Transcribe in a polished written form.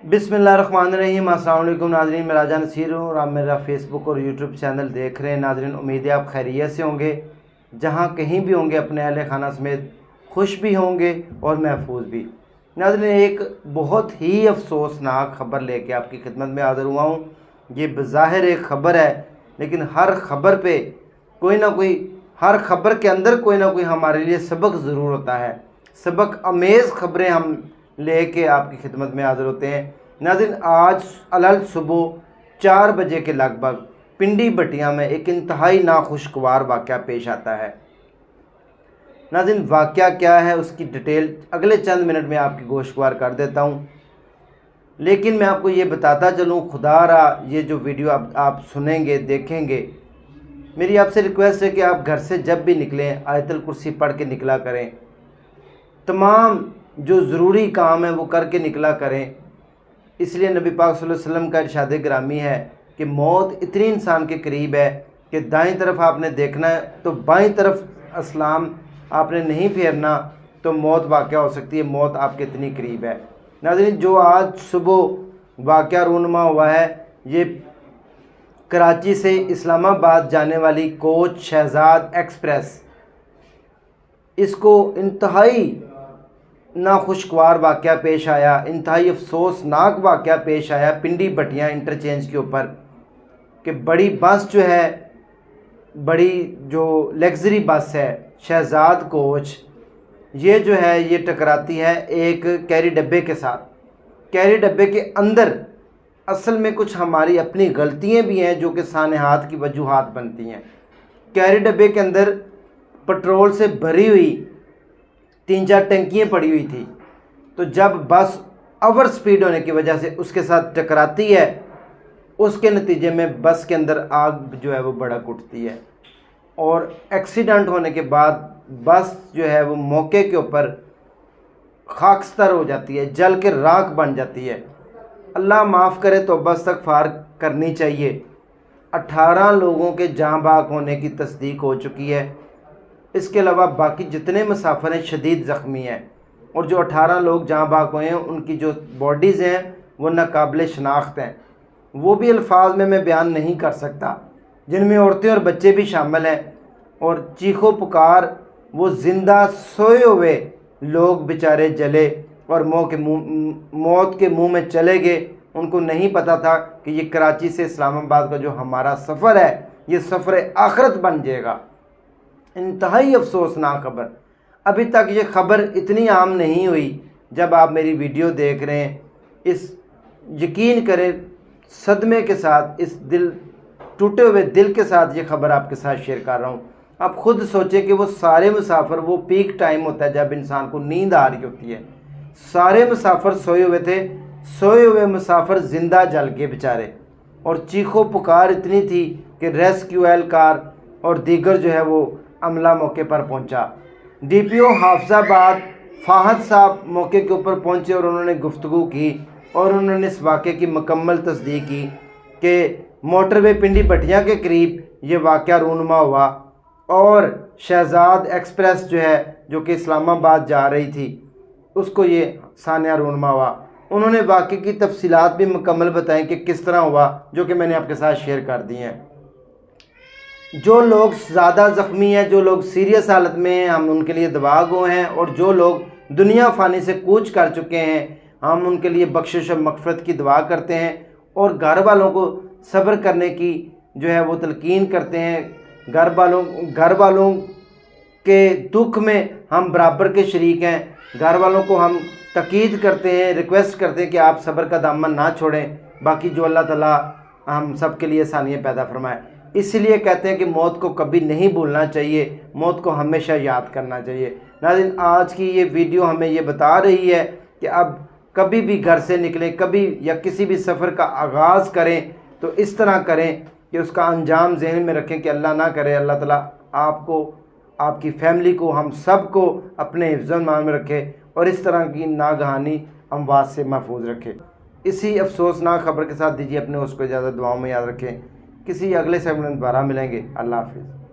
बिस्मिल्लाहिर्रहमानिर्रहीम। अस्सलाम वालेकुम नाज़रीन, मैं राजा नसीर हूँ और आप मेरा फेसबुक और यूट्यूब चैनल देख रहे हैं। नाज़रीन, उम्मीद है आप खैरियत से होंगे, जहाँ कहीं भी होंगे अपने अहले खाना समेत खुश भी होंगे और महफूज भी। नाज़रीन, एक बहुत ही अफसोसनाक ख़बर लेके आपकी खिदमत में हाज़िर हुआ हूँ। ये बज़ाहिर एक ख़बर है, लेकिन हर ख़बर पे कोई ना कोई, हर ख़बर के अंदर कोई ना कोई हमारे लिए सबक ज़रूर होता है। सबक अमेज़ ख़बरें हम लेके आपकी खिदमत में हाज़िर होते हैं। नाज़रीन, आज अलल सुबह 4 बजे के लगभग पिंडी बटिया में एक इंतहाई नाखुशगवार वाक़या पेश आता है। नाज़रीन, वाक़या क्या है उसकी डिटेल अगले चंद मिनट में आपकी गोशगवार कर देता हूँ, लेकिन मैं आपको ये बताता चलूँ, खुदारा ये जो वीडियो आप सुनेंगे देखेंगे, मेरी आपसे रिक्वेस्ट है कि आप घर से जब भी निकलें आयतुल कुर्सी पढ़ के निकला करें। तमाम जो ज़रूरी काम है वो करके निकला करें। इसलिए नबी पाक सल्लल्लाहु अलैहि वसल्लम का इरशाद गिरामी है कि मौत इतनी इंसान के करीब है कि दाईं तरफ आपने देखना है तो बाईं तरफ अस्लाम आपने नहीं फेरना तो मौत वाक़या हो सकती है। मौत आपके इतनी करीब है। नाज़रीन, जो आज सुबह वाक़या रूनुमा हुआ है, ये कराची से इस्लामाबाद जाने वाली कोच शहजाद एक्सप्रेस, इसको इंतहाई नाखुशगवार वाक़या पेश आया, इंतहाई अफसोसनाक वाक़या पेश आया पिंडी बटिया इंटरचेंज के ऊपर कि बड़ी बस जो है, बड़ी जो लग्जरी बस है शहजाद कोच, ये जो है ये टकराती है एक कैरी डब्बे के साथ। कैरी डब्बे के अंदर असल में कुछ हमारी अपनी गलतियाँ भी हैं जो कि सानेहात की वजूहात बनती हैं। कैरी डब्बे के अंदर पेट्रोल से भरी हुई 3-4 टंकियाँ पड़ी हुई थी, तो जब बस ओवर स्पीड होने की वजह से उसके साथ टकराती है, उसके नतीजे में बस के अंदर आग जो है वो भड़क उठती है और एक्सीडेंट होने के बाद बस जो है वो मौके के ऊपर खाकस्तर हो जाती है, जल के राख बन जाती है। अल्लाह माफ़ करे तो बस इस्तग़फ़ार करनी चाहिए। 18 लोगों के जाँ बाक होने की तस्दीक हो चुकी है। इसके अलावा बाकी जितने मुसाफिर हैं शदीद ज़ख्मी हैं और जो 18 लोग जहाँ बाक हुए हैं उनकी जो बॉडीज़ हैं वो नाकाबिल शनाख्त हैं। वो भी अल्फाज में मैं बयान नहीं कर सकता, जिनमें औरतें और बच्चे भी शामिल हैं। और चीखो पुकार, वो ज़िंदा सोए हुए लोग बेचारे जले और मौत के मुँह में चले गए। उनको नहीं पता था कि ये कराची से इस्लामाबाद का जो हमारा सफ़र है ये सफ़र आखिरत बन जाएगा। इंतहाई अफसोसनाक खबर। अभी तक ये ख़बर इतनी आम नहीं हुई। जब आप मेरी वीडियो देख रहे हैं, इस यकीन करें सदमे के साथ, इस दिल टूटे हुए दिल के साथ ये ख़बर आपके साथ शेयर कर रहा हूँ। आप ख़ुद सोचें कि वो सारे मुसाफिर, वो पीक टाइम होता है जब इंसान को नींद आ रही होती है, सारे मुसाफिर सोए हुए थे, सोए हुए मुसाफिर ज़िंदा जल गए बेचारे। और चीखो पुकार इतनी थी कि रेस्क्यू एहलकार और दीगर जो है वो अमला मौके पर पहुंचा। डीपीओ हाफिजाबाद फ़ाहद साहब मौके के ऊपर पहुंचे और उन्होंने गुफ्तगू की और उन्होंने इस वाक़े की मुकम्मल तस्दीक की कि मोटरवे पिंडी बटिया के करीब ये वाक़या रूनुमा हुआ और शहजाद एक्सप्रेस जो है, जो कि इस्लामाबाद जा रही थी, उसको ये सानिया रूनुमा हुआ। उन्होंने वाक़े की तफसीलात भी मुकम्मल बताई कि किस तरह हुआ, जो कि मैंने आपके साथ शेयर कर दी हैं। जो लोग ज़्यादा ज़ख्मी हैं, जो लोग सीरियस हालत में हैं, हम उनके लिए दुआ गो हैं, और जो लोग दुनिया फ़ानी से कूच कर चुके हैं, हम उनके लिए बख्शिश और मग़फ़िरत की दुआ करते हैं और घर वालों को सब्र करने की जो है वो तलकीन करते हैं। घर वालों के दुख में हम बराबर के शरीक हैं। घर वालों को हम तकीद करते हैं, रिक्वेस्ट करते हैं कि आप सब्र का दामन ना छोड़ें। बाकी जो अल्लाह ताला हम सब के लिए आसानियाँ पैदा फरमाए। इसलिए कहते हैं कि मौत को कभी नहीं भूलना चाहिए, मौत को हमेशा याद करना चाहिए। नाज़रीन, आज की ये वीडियो हमें ये बता रही है कि अब कभी भी घर से निकलें, कभी या किसी भी सफ़र का आगाज़ करें तो इस तरह करें कि उसका अंजाम ज़हन में रखें कि अल्लाह ना करे अल्लाह ताला आपको, आपकी फ़ैमिली को, हम सब को अपने हिफ्ज़-ए-ईमान में रखे और इस तरह की नागहानी अमवात से महफूज रखे। इसी अफसोसनाक ख़बर के साथ दीजिए अपने उसको इजाज़त। दुआओं में याद रखें। किसी अगले सेगमेंट में दोबारा मिलेंगे। अल्लाह हाफ़िज़।